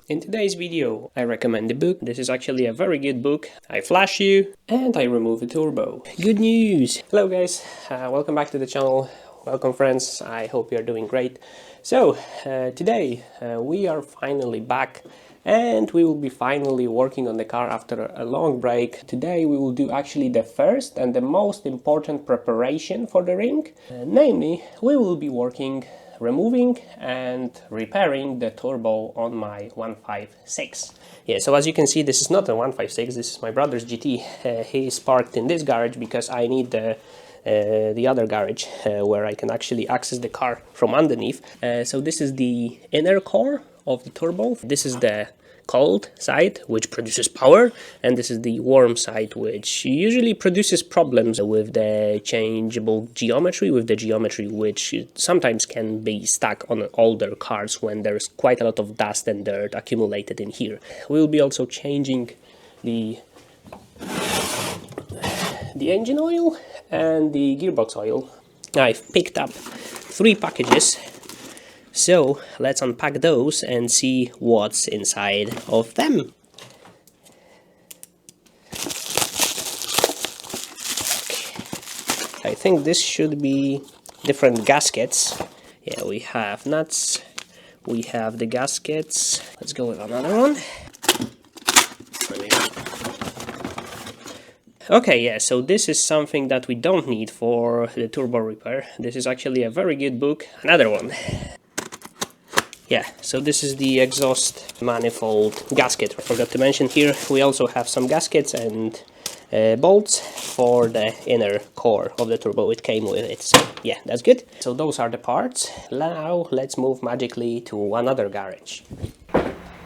In today's video, I recommend the book. This is actually a very good book. I flash you and I remove the turbo. Good news! Hello guys, welcome back to the channel. Welcome friends, I hope you are doing great. So, today we are finally back and we will be finally working on the car after a long break. Today we will do actually the first and the most important preparation for the ring. Namely, we will be working removing and repairing the turbo on my 156. Yeah, so as you can see, this is not a 156, this is my brother's GT. He is parked in this garage because I need the other garage where I can actually access the car from underneath. So this is the inner core of the turbo. This is the cold side, which produces power, and this is the warm side, which usually produces problems with the changeable geometry, which sometimes can be stuck on older cars when there's quite a lot of dust and dirt accumulated in here. We'll be also changing the engine oil and the gearbox oil. I've picked up 3 packages. So let's unpack those and see what's inside of them. I think this should be different gaskets. Yeah, we have nuts, we have the gaskets. Let's go with another one. Okay, yeah, so this is something that we don't need for the turbo repair. This is actually a very good book. Another one. Yeah, so this is the exhaust manifold gasket. I forgot to mention here, we also have some gaskets and bolts for the inner core of the turbo. It came with it, so yeah, that's good. So those are the parts. Now let's move magically to another garage.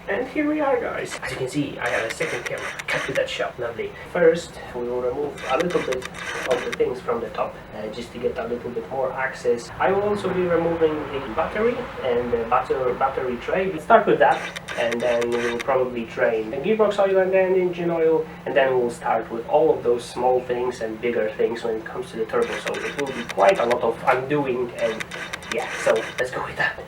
And here we are, guys. As you can see, I have a second camera. Cut to that shot, lovely. First, we will remove a little bit of the things from the top, just to get a little bit more access. I will also be removing the battery and the battery tray. We'll start with that, and then we'll probably drain the gearbox oil and then engine oil, and then we'll start with all of those small things and bigger things when it comes to the turbo. So it will be quite a lot of undoing, and yeah, so let's go with that.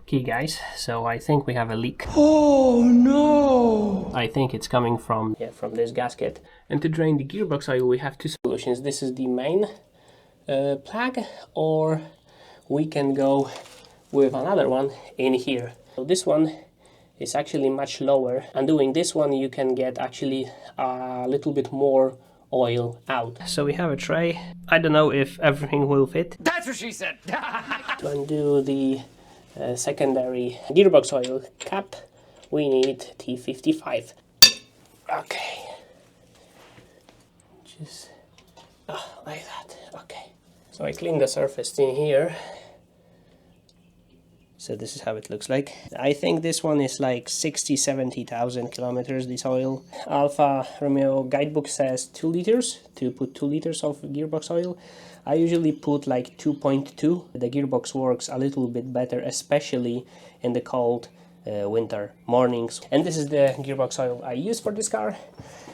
Okay guys, so I think we have a leak. Oh no! I think it's coming from this gasket. And to drain the gearbox oil we have 2 solutions. This is the main plug, or we can go with another one in here. So this one is actually much lower, and doing this one you can get actually a little bit more oil out. So we have a tray. I don't know if everything will fit. That's what she said. To undo the secondary gearbox oil cap, we need T55. Okay. Just like that. Okay. So I cleaned the surface in here. So this is how it looks like. I think this one is like 60,000-70,000 kilometers, this oil. Alfa Romeo guidebook says 2 liters, to put 2 liters of gearbox oil. I usually put like 2.2. The gearbox works a little bit better, especially in the cold winter mornings. And this is the gearbox oil I use for this car.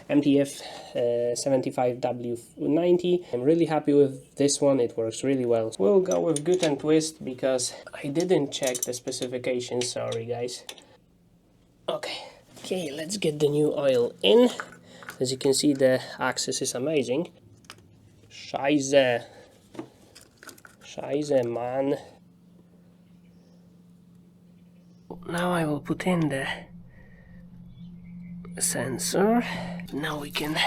MTF 75W90. I'm really happy with this one, it works really well. We'll go with Gut and Twist because I didn't check the specifications, sorry guys. Okay, let's get the new oil in. As you can see, the access is amazing. Scheiße, man. Now I will put in the sensor. Now we can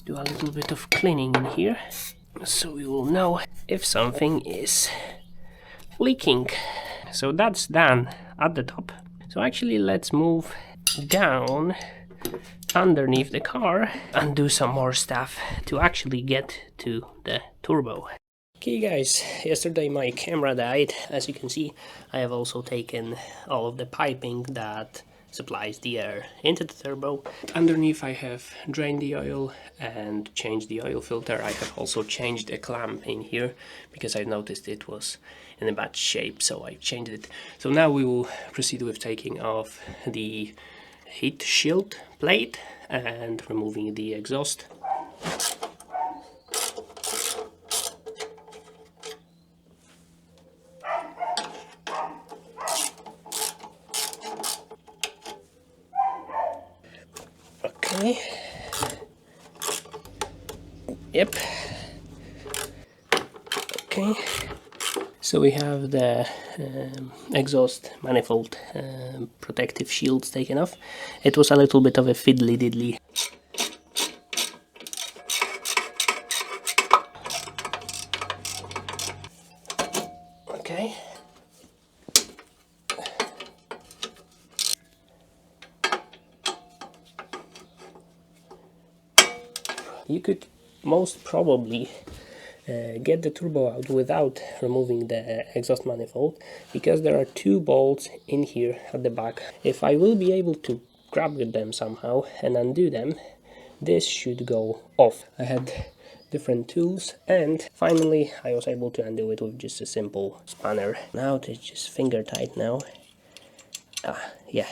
do a little bit of cleaning in here, so we will know if something is leaking. So that's done at the top. So actually let's move down underneath the car and do some more stuff to actually get to the turbo. Okay guys, yesterday my camera died. As you can see, I have also taken all of the piping that supplies the air into the turbo. Underneath I have drained the oil and changed the oil filter. I have also changed a clamp in here because I noticed it was in a bad shape, so I changed it. So now we will proceed with taking off the heat shield plate and removing the exhaust. Okay. Yep. Okay. So we have the exhaust manifold protective shields taken off. It was a little bit of a fiddly diddly. Okay. You could most probably get the turbo out without removing the exhaust manifold, because there are 2 bolts in here at the back. If I will be able to grab them somehow and undo them, this should go off. I had different tools and finally I was able to undo it with just a simple spanner. Now it's just finger tight now. Yeah,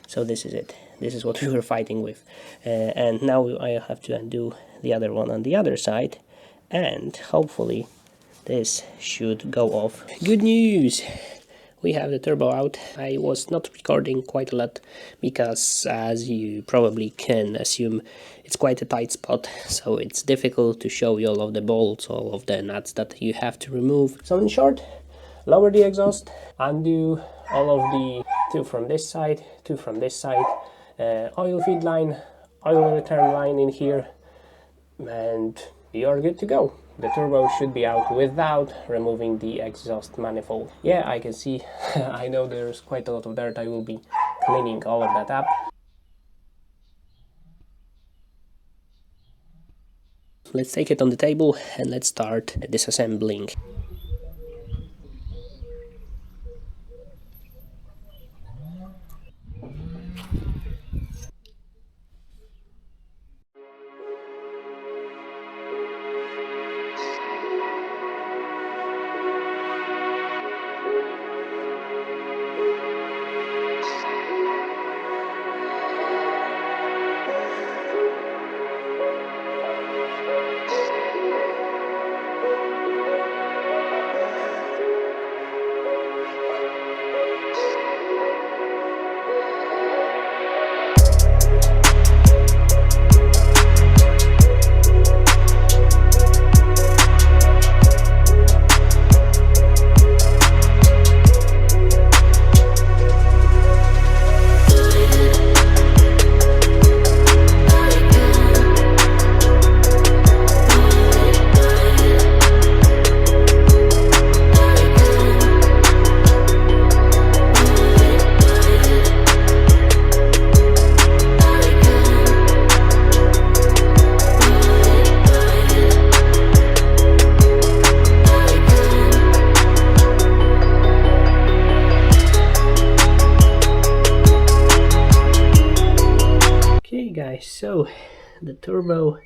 so this is it. This is what we were fighting with. And now I have to undo the other one on the other side, and hopefully this should go off. Good news! We have the turbo out. I was not recording quite a lot because, as you probably can assume, it's quite a tight spot, so it's difficult to show you all of the bolts, all of the nuts that you have to remove. So in short, lower the exhaust, undo all of the 2 from this side, 2 from this side, oil feed line, oil return line in here, and you're good to go. The turbo should be out without removing the exhaust manifold. Yeah, I can see, I know there's quite a lot of dirt. I will be cleaning all of that up. Let's take it on the table and let's start disassembling. the turbo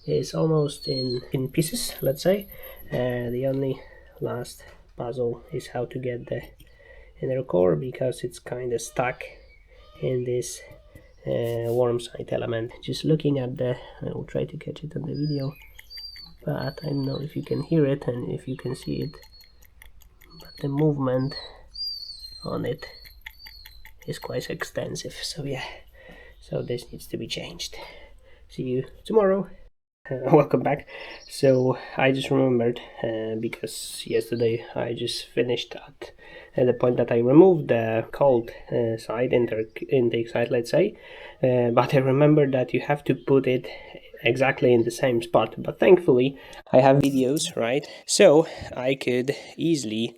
is almost in pieces, let's say. The only last puzzle is how to get the inner core, because it's kind of stuck in this worm side element. Just looking at the, I will try to catch it on the video, but I don't know if you can hear it and if you can see it, but the movement on it is quite extensive. So yeah, so this needs to be changed. See you tomorrow. Welcome back. So I just remembered, because yesterday I just finished at the point that I removed the cold side, intake side, let's say, but I remembered that you have to put it exactly in the same spot. But thankfully I have videos, right? So I could easily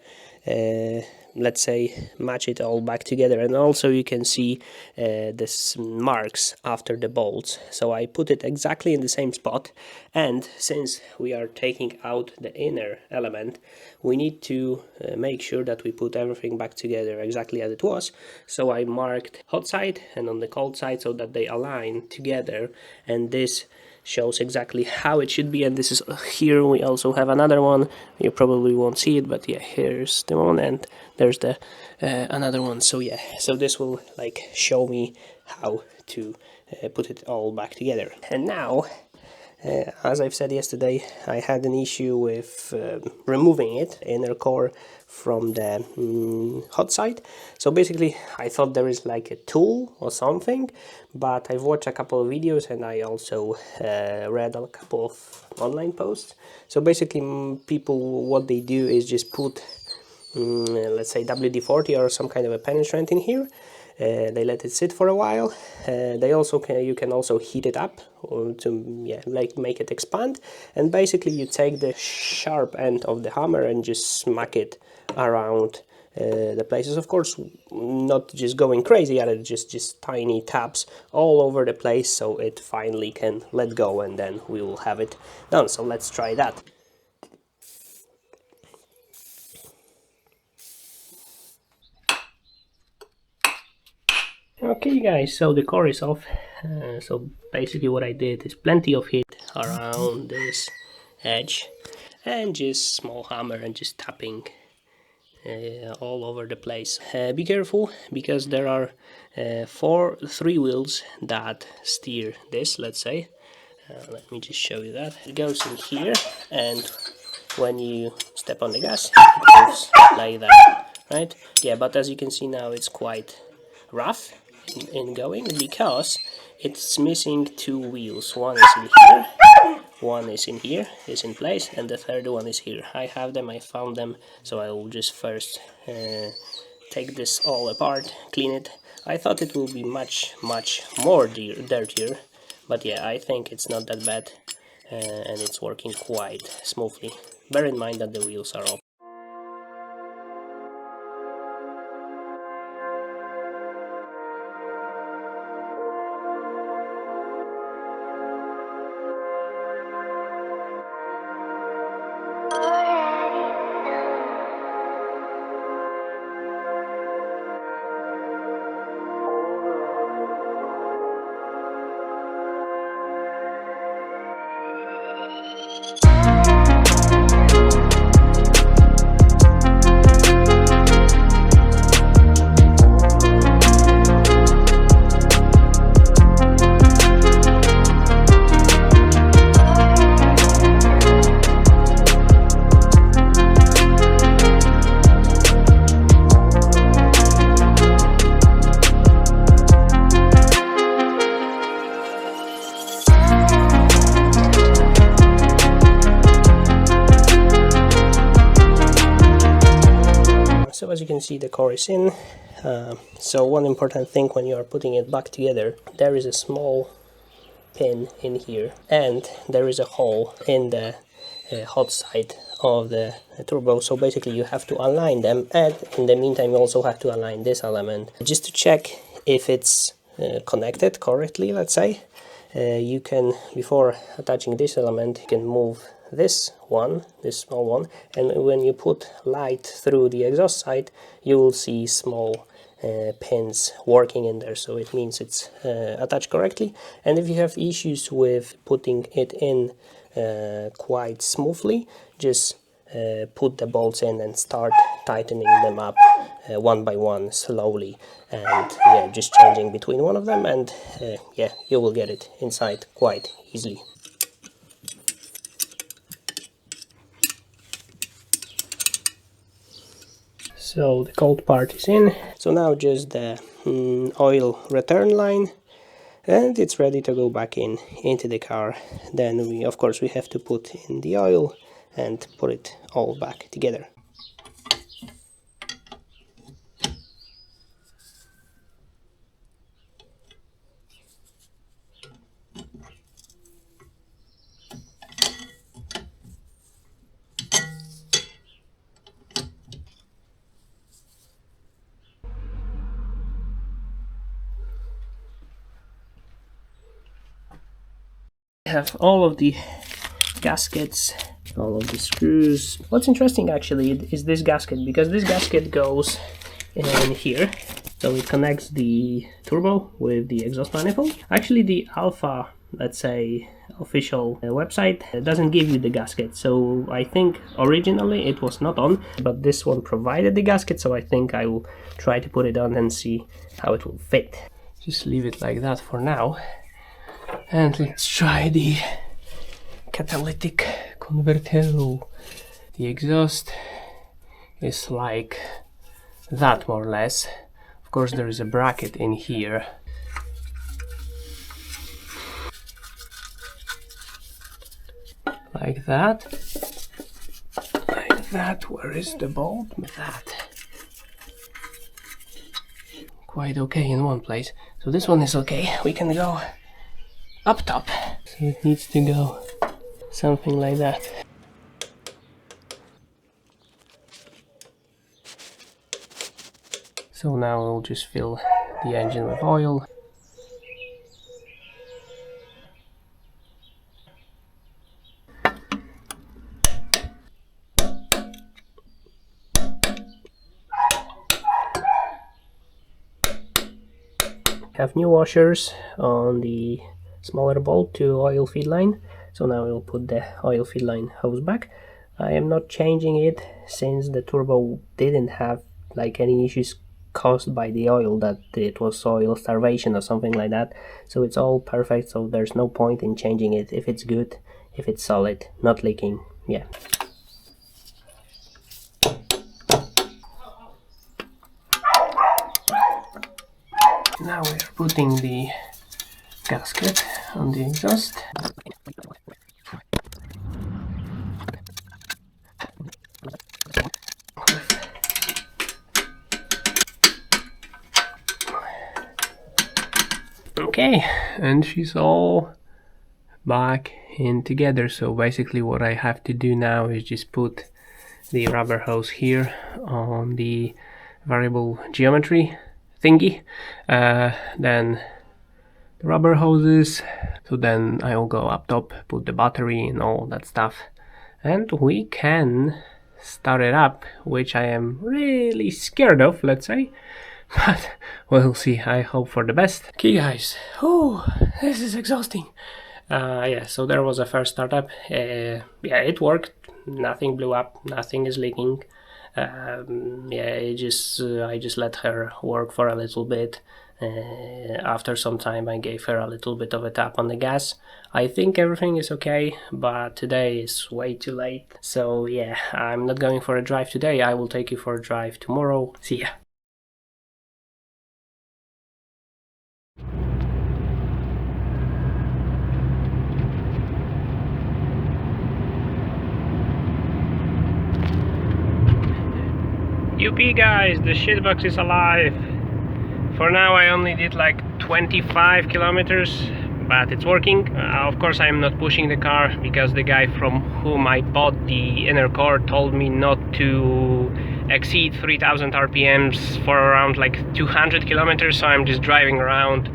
let's say match it all back together, and also you can see this marks after the bolts. So I put it exactly in the same spot, and since we are taking out the inner element, we need to make sure that we put everything back together exactly as it was. So I marked hot side and on the cold side so that they align together, and this shows exactly how it should be. And this is here. We also have another one. You probably won't see it, but yeah, here's the one, and there's the another one. So yeah, so this will like show me how to put it all back together. And now, as I've said yesterday, I had an issue with removing it, inner core, from the hot side. So basically I thought there is like a tool or something, but I've watched a couple of videos and I also read a couple of online posts. So basically people, what they do is just put let's say WD-40 or some kind of a penetrant in here. They let it sit for a while. You can also heat it up to like make it expand, and basically you take the sharp end of the hammer and just smack it around the places. Of course, not just going crazy at it, just tiny taps all over the place so it finally can let go, and then we will have it done. So let's try that. Okay guys, so the core is off. So basically what I did is plenty of heat around this edge and just small hammer and just tapping all over the place. Be careful, because there are three wheels that steer this, let's say. Let me just show you that. It goes in here, and when you step on the gas it goes like that, right? Yeah, but as you can see now it's quite rough in going, because it's missing two wheels. One is in here, one is in here, is in place, and the third one is here. I have them, I found them, so I will just first take this all apart, clean it. I thought it will be much more dirtier, but yeah, I think it's not that bad, and it's working quite smoothly. Bear in mind that the wheels are off. So as you can see, the core is in. So one important thing when you are putting it back together, there is a small pin in here, and there is a hole in the hot side of the turbo. So basically you have to align them, and in the meantime you also have to align this element just to check if it's connected correctly, let's say. You can, before attaching this element, you can move this one, this small one, and when you put light through the exhaust side, you will see small pins working in there, so it means it's attached correctly. And if you have issues with putting it in quite smoothly, just put the bolts in and start tightening them up one by one slowly, and yeah, just changing between one of them, and yeah, you will get it inside quite easily. So the cold part is in, so now just the oil return line, and it's ready to go back into the car. Then we, of course, we have to put in the oil and put it all back together. Have all of the gaskets, all of the screws. What's interesting actually is this gasket, because this gasket goes in here, so it connects the turbo with the exhaust manifold. Actually, the Alfa, let's say, official website doesn't give you the gasket, so I think originally it was not on, but this one provided the gasket, so I think I will try to put it on and see how it will fit. Just leave it like that for now. And let's try the catalytic converter. The exhaust is like that, more or less. Of course, there is a bracket in here. Like that. Like that. Where is the bolt? That. Quite okay in one place. So this one is okay. We can go up top, so it needs to go something like that. So now we'll just fill the engine with oil. Have new washers on the smaller bolt to oil feed line, so now we'll put the oil feed line hose back. I am not changing it since the turbo didn't have like any issues caused by the oil, that it was oil starvation or something like that, so it's all perfect, so there's no point in changing it if it's good, if it's solid, not leaking. Yeah. Now we are putting the gasket on the exhaust. Okay, and she's all back in together, so basically what I have to do now is just put the rubber hose here on the variable geometry thingy, then the rubber hoses, so then I will go up top, put the battery and all that stuff, and we can start it up, which I am really scared of, let's say, but we'll see. I hope for the best. Okay guys, oh, this is exhausting. Yeah, so there was a first startup. Yeah, it worked, nothing blew up, nothing is leaking. Yeah, I just let her work for a little bit. After some time I gave her a little bit of a tap on the gas. I think everything is okay, but today is way too late, so yeah, I'm not going for a drive today. I will take you for a drive tomorrow. See ya. UP guys, the shitbox is alive. For now I only did like 25 kilometers, but it's working. Of course I am not pushing the car, because the guy from whom I bought the inner core told me not to exceed 3000 RPMs for around like 200 kilometers, so I'm just driving around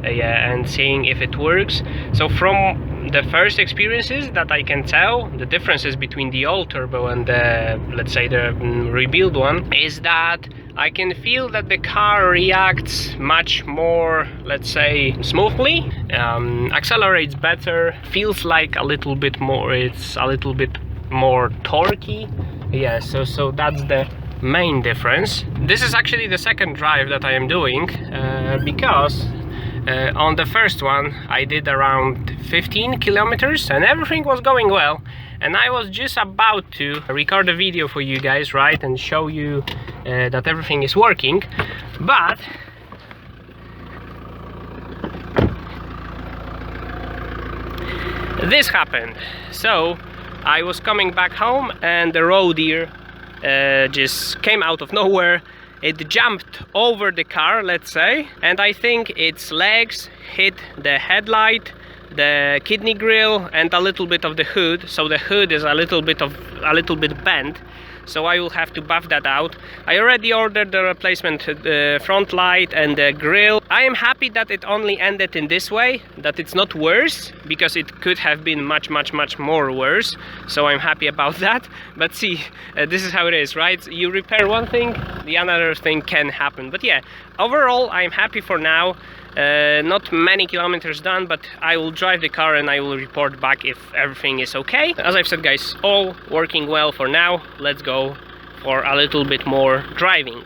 yeah, and seeing if it works. So from the first experiences that I can tell, the differences between the old turbo and the, let's say, the rebuild one, is that I can feel that the car reacts much more, let's say, smoothly, accelerates better, feels like a little bit more, it's a little bit more torquey. Yeah, so that's the main difference. This is actually the second drive that I am doing, because on the first one I did around 15 kilometers and everything was going well, and I was just about to record a video for you guys, right, and show you that everything is working, but this happened. So I was coming back home and the road here just came out of nowhere. It jumped over the car, let's say, and I think its legs hit the headlight, the kidney grille, and a little bit of the hood. So the hood is a little bit bent, so I will have to buff that out. I already ordered the replacement front light and the grille. I am happy that it only ended in this way, that it's not worse, because it could have been much more worse, so I'm happy about that. But see, this is how it is, right? You repair one thing, the another thing can happen. But yeah, overall I'm happy for now. Not many kilometers done, but I will drive the car and I will report back if everything is okay. As I've said, guys, all working well for now. Let's go for a little bit more driving.